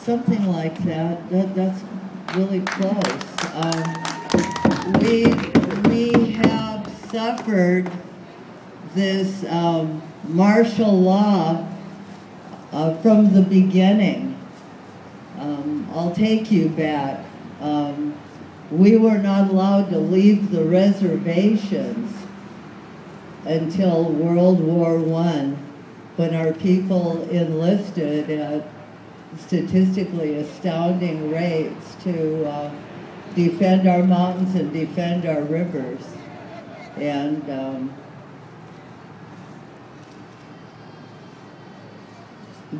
Something like that. That's really close. We have suffered this martial law from the beginning. I'll take you back. We were not allowed to leave the reservations until World War I, when our people enlisted at statistically astounding rates to defend our mountains and defend our rivers. And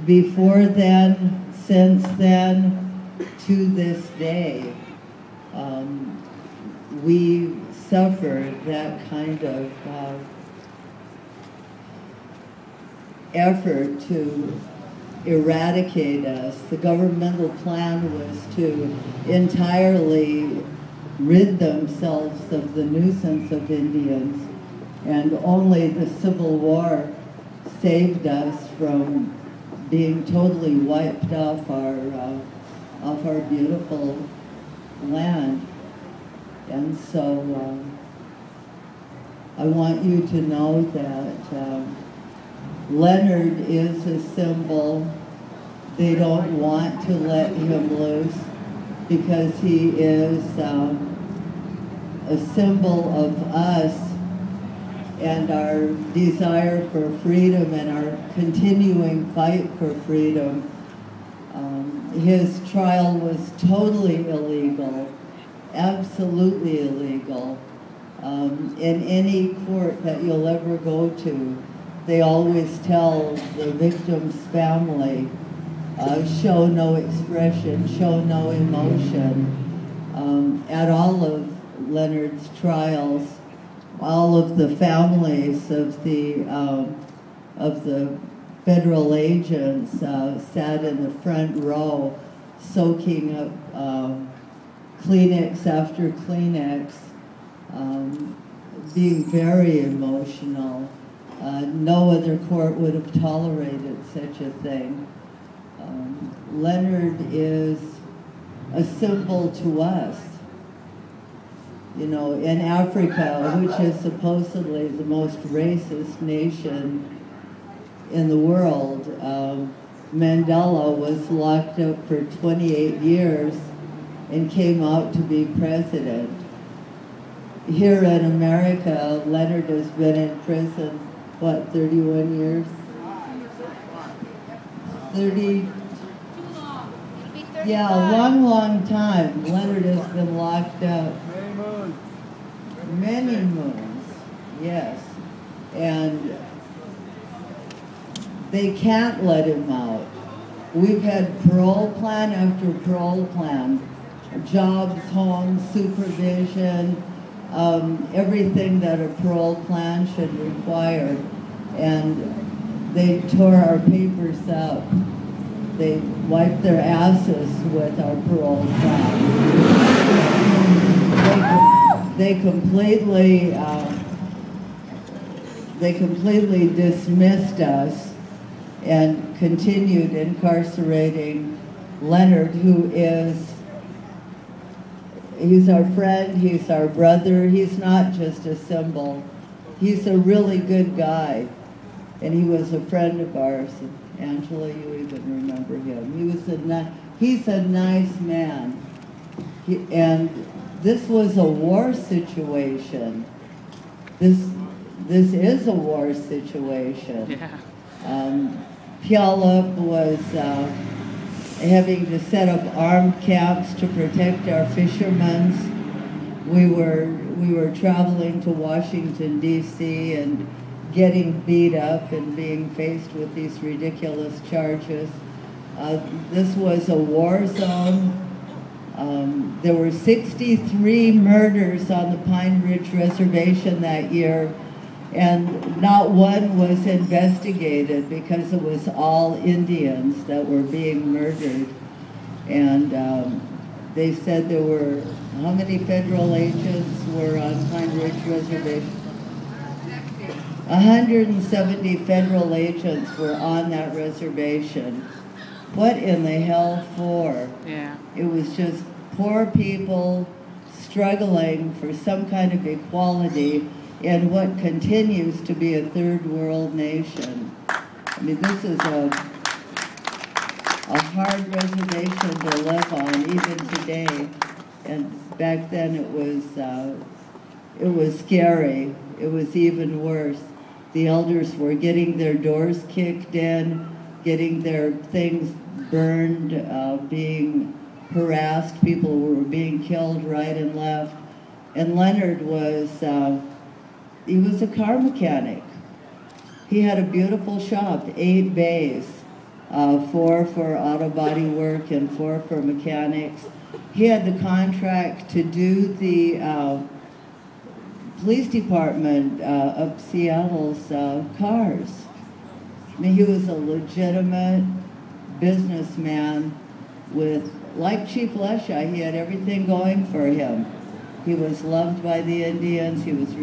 before then, since then, to this day, we suffered that kind of effort to eradicate us. The governmental plan was to entirely rid themselves of the nuisance of Indians, and only the Civil War saved us from being totally wiped off our beautiful land. And so I want you to know that Leonard is a symbol. They don't want to let him loose because he is a symbol of us and our desire for freedom and our continuing fight for freedom. His trial was totally illegal, absolutely illegal. In any court that you'll ever go to, they always tell the victim's family, show no expression, show no emotion. At all of Leonard's trials, all of the families of the federal agents sat in the front row, soaking up Kleenex after Kleenex, being very emotional. No other court would have tolerated such a thing. Leonard is a symbol to us. You know, in Africa, which is supposedly the most racist nation in the world, Mandela was locked up for 28 years and came out to be president. Here in America, Leonard has been in prison, what, 31 years? 30? Yeah, a long, long time. Leonard has been locked up. Many moons, yes. And they can't let him out. We've had parole plan after parole plan, jobs, homes, supervision, everything that a parole plan should require. And they tore our papers up. They wiped their asses with our parole plan. They completely dismissed us and continued incarcerating Leonard, who is, he's our friend, he's our brother, he's not just a symbol. He's a really good guy, and he was a friend of ours. Angela, you even remember him. He's a nice man. And this was a war situation. This is a war situation. Yeah. Puyallup was having to set up armed camps to protect our fishermen. We were traveling to Washington, D.C. and getting beat up and being faced with these ridiculous charges. This was a war zone. There were 63 murders on the Pine Ridge Reservation that year, and not one was investigated because it was all Indians that were being murdered. And they said there were, how many federal agents were on Pine Ridge Reservation? 170 federal agents were on that reservation. what in the hell for? Yeah. It was just poor people struggling for some kind of equality in what continues to be a third world nation. I mean, this is a hard reservation to live on even today. And back then it was scary. It was even worse. The elders were getting their doors kicked in, getting their things burned, being harassed. People were being killed right and left. And Leonard was, he was a car mechanic. He had a beautiful shop, 8 bays, 4 for auto body work and 4 for mechanics. He had the contract to do the police department of Seattle's cars. I mean, he was a legitimate businessman with, like Chief Lesha, he had everything going for him. He was loved by the Indians. He was